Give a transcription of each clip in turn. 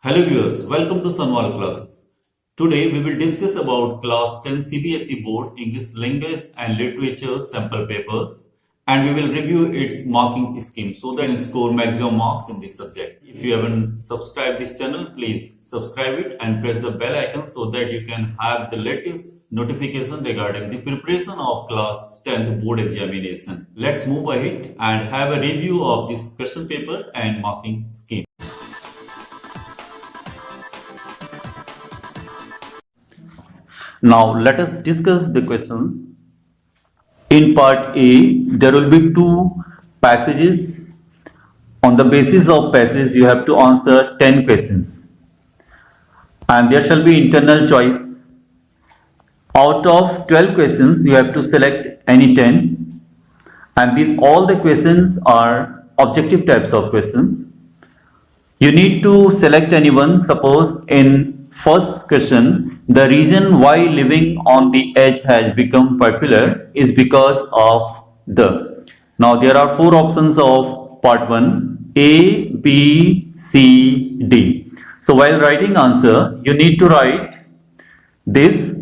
Hello viewers, welcome to Sunwal classes. Today we will discuss about class 10 CBSE board English language and literature sample papers, and we will review its marking scheme so that you can score maximum marks in this subject. If you haven't subscribed this channel, please subscribe it and press the bell icon so that you can have the latest notification regarding the preparation of class 10th board examination. Let's move ahead and have a review of this question paper and marking scheme. Now let us discuss the questions. In part A, there will be two passages. On the basis of passage, you have to answer 10 questions. And there shall be internal choice. Out of 12 questions, you have to select any 10. And these all the questions are objective types of questions. You need to select any one. Suppose in first question, the reason why living on the edge has become popular is because of the. Now there are four options of part 1, A, B, C, D. So while writing answer, you need to write this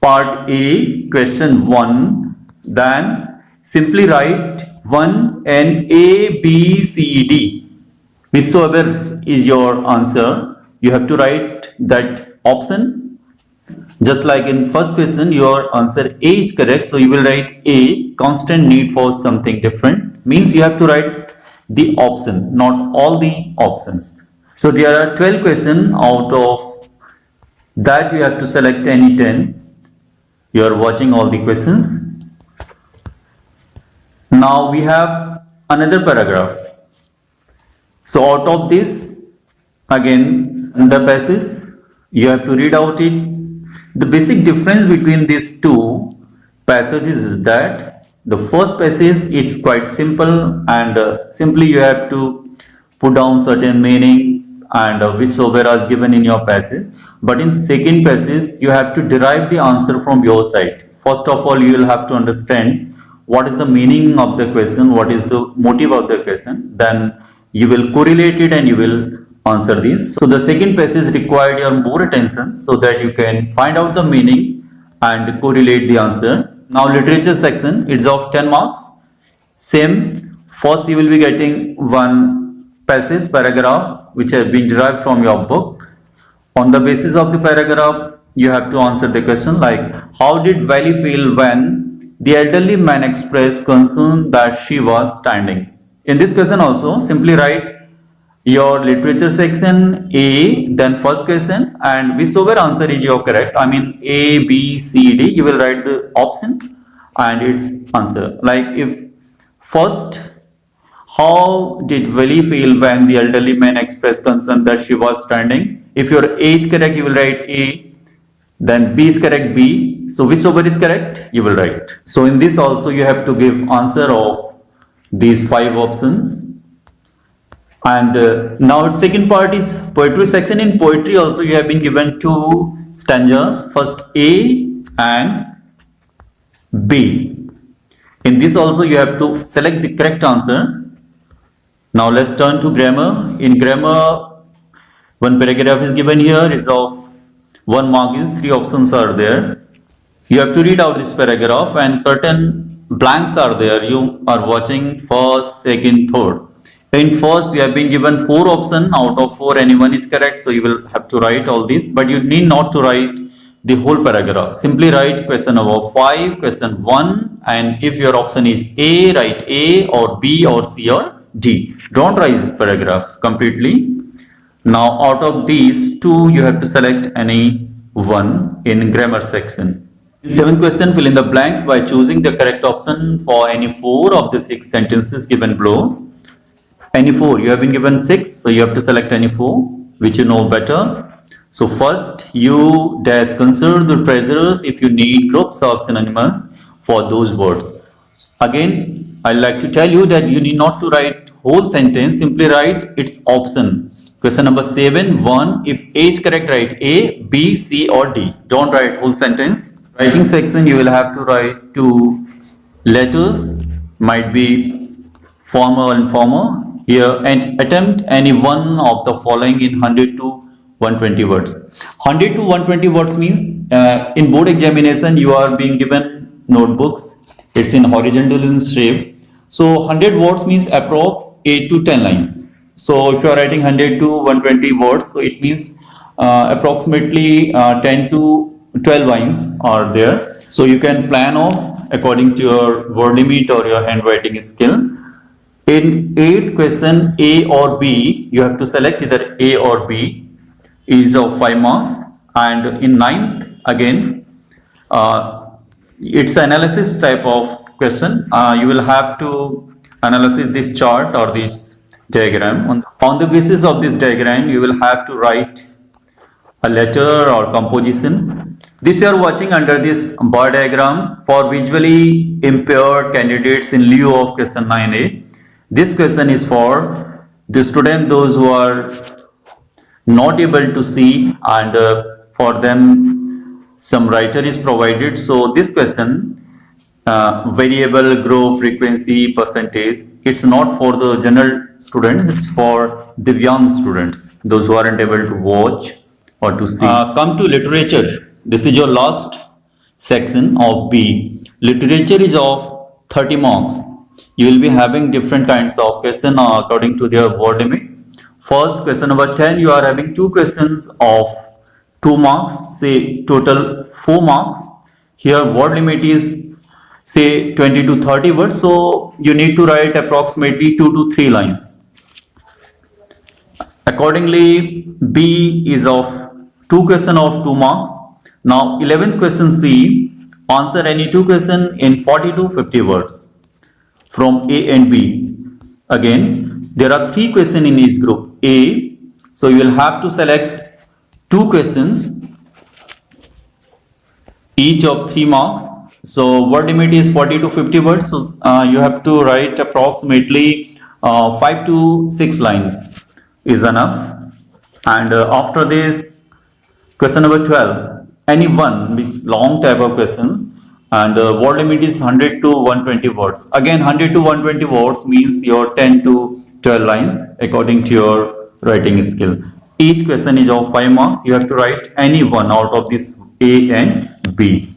part A, question 1, then simply write 1 and A, B, C, D. Whichever is your answer, you have to write that option. Just like in first question, your answer A is correct, so you will write A, constant need for something different. Means you have to write the option, not all the options. So there are 12 questions. Out of that you have to select any 10. You are watching all the questions. Now we have another paragraph. So out of this, again the passage, you have to read out it. The basic difference between these two passages is that the first passage is quite simple and simply you have to put down certain meanings and whichever is given in your passage. But in second passage, you have to derive the answer from your side. First of all, you will have to understand what is the meaning of the question, what is the motive of the question. Then you will correlate it and you will answer this. So the second passage required your more attention so that you can find out the meaning and correlate the answer. Now literature section, it's of 10 marks. Same, first you will be getting one passage, paragraph which has been derived from your book. On the basis of the paragraph, you have to answer the question like, how did Valley feel when the elderly man expressed concern that she was standing? In this question also, simply write your literature section A, then first question, and whichever answer is your correct, I mean A, B, C, D, you will write the option and its answer. Like if first, how did Valley feel when the elderly man expressed concern that she was standing? If your A is correct, you will write A, then B is correct, B. So whichever is correct, you will write. So in this also you have to give answer of these 5 options. And now its second part is poetry section. In poetry also you have been given 2 stanzas, first A and B. In this also you have to select the correct answer. Now let's turn to grammar. In grammar, one paragraph is given here, is of 1 mark, is 3 options are there. You have to read out this paragraph and certain blanks are there. You are watching first, second, third. In first, you have been given 4 options. Out of 4, any one is correct. So you will have to write all these, but you need not to write the whole paragraph. Simply write question number 5, question 1, and if your option is A, write A or B or C or D. Don't write this paragraph completely. Now out of these 2, you have to select any one in grammar section. In 7th question, fill in the blanks by choosing the correct option for any 4 of the 6 sentences given below. Any 4, you have been given 6, so you have to select any 4 which you know better. So first, you dash consider the treasures if you need groups of synonyms for those words. Again, I like to tell you that you need not to write whole sentence, simply write its option. Question number 7, 1, if A is correct, write A, B, C or D. Don't write whole sentence. Writing section, you will have to write 2 letters, might be formal and informal. here and attempt any one of the following in 100 to 120 words. 100 to 120 words means in board examination you are being given notebooks. It's in horizontal in shape. So 100 words means approx 8 to 10 lines. So if you are writing 100 to 120 words, so it means approximately 10 to 12 lines are there. So you can plan off according to your word limit or your handwriting skill. In 8th question, A or B, you have to select either A or B, is of 5 marks. And in 9th, again, it's analysis type of question. You will have to analyze this chart or this diagram. On the basis of this diagram, you will have to write a letter or composition. This you are watching under this bar diagram for visually impaired candidates in lieu of question 9A. This question is for the student, those who are not able to see, and for them some writer is provided. So this question, variable, growth, frequency, percentage, it's not for the general students, it's for the young students, those who aren't able to watch or to see. Come to literature. This is your last section of B. Literature is of 30 marks. You will be having different kinds of question according to their word limit. First, question number 10, you are having 2 questions of 2 marks, say total 4 marks. Here word limit is say 20 to 30 words, so you need to write approximately 2 to 3 lines. Accordingly, B is of 2 questions of 2 marks. Now 11th question C, answer any 2 questions in 40 to 50 words from A and B. Again, there are 3 questions in each group A, so you will have to select 2 questions each of 3 marks. So word limit is 40 to 50 words, so you have to write approximately 5 to 6 lines is enough. And after this, question number 12, any one means long type of questions, and word limit is 100 to 120 words. Again, 100 to 120 words means your 10 to 12 lines according to your writing skill. Each question is of 5 marks. You have to write any one out of this A and B.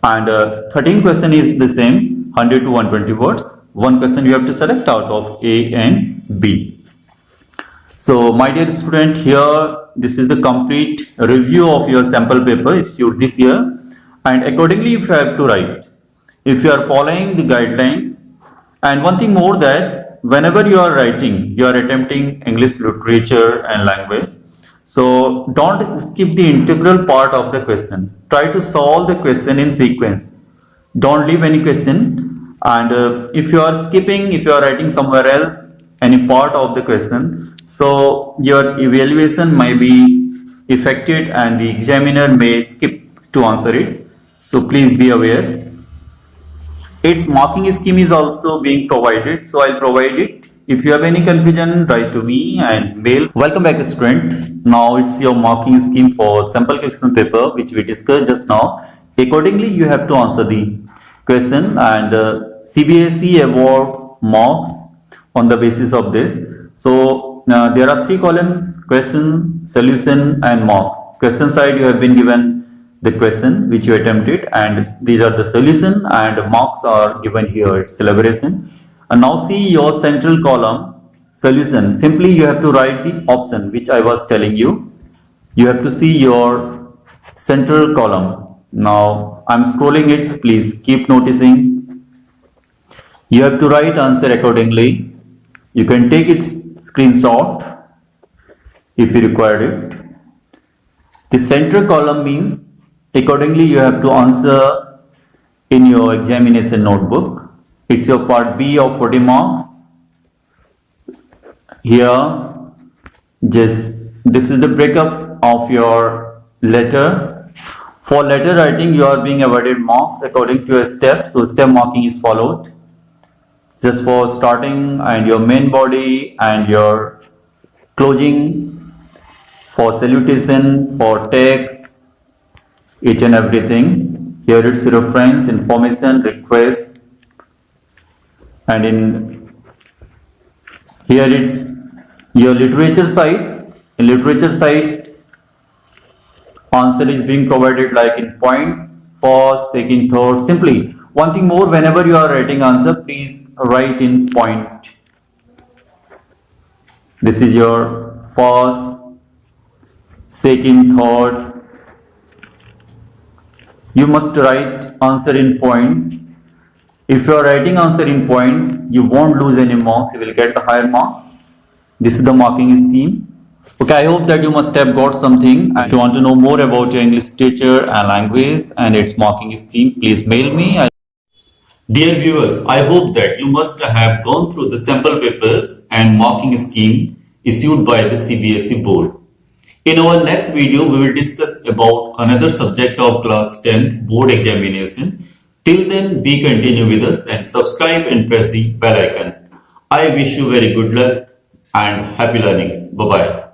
And 13th question is the same, 100 to 120 words. One question you have to select out of A and B. So my dear student, here this is the complete review of your sample paper issued this year, and accordingly if you have to write, if you are following the guidelines. And one thing more, that whenever you are writing, you are attempting English literature and language, so don't skip the integral part of the question. Try to solve the question in sequence. Don't leave any question. And if you are skipping, if you are writing somewhere else any part of the question, so your evaluation may be affected and the examiner may skip to answer it. So please be aware. Its marking scheme is also being provided, so I'll provide it. If you have any confusion, write to me and mail. Welcome back, student. Now it's your marking scheme for sample question paper which we discussed just now. Accordingly, you have to answer the question, and CBSE awards marks on the basis of this. So there are 3 columns: question, solution and marks. Question side you have been given the question which you attempted, and these are the solution, and marks are given here, it's elaboration. And now see your central column, solution. Simply you have to write the option which I was telling you. You have to see your central column. Now I'm scrolling it, please keep noticing. You have to write answer accordingly. You can take its screenshot if you require it. The central column means accordingly you have to answer in your examination notebook. It's your part B of 40 marks. Here, just this is the breakup of your letter. For letter writing, you are being awarded marks according to a step. So step marking is followed. Just for starting and your main body and your closing, for salutation, for text, each and everything. Here it's reference, information, request, and in Here it's your literature side. In literature side, answer is being provided like in points, first, second, third. Simply one thing more, whenever you are writing answer, please write in point. This is your first, second, third. You must write answer in points. If you are writing answer in points, you won't lose any marks, you will get the higher marks. This is the marking scheme. Okay, I hope that you must have got something. If you want to know more about your English teacher and language and its marking scheme, please mail me. Dear viewers, I hope that you must have gone through the sample papers and marking scheme issued by the CBSE board. In our next video, we will discuss about another subject of class 10th board examination. Till then, be continue with us and subscribe and press the bell icon. I wish you very good luck and happy learning. Bye-bye.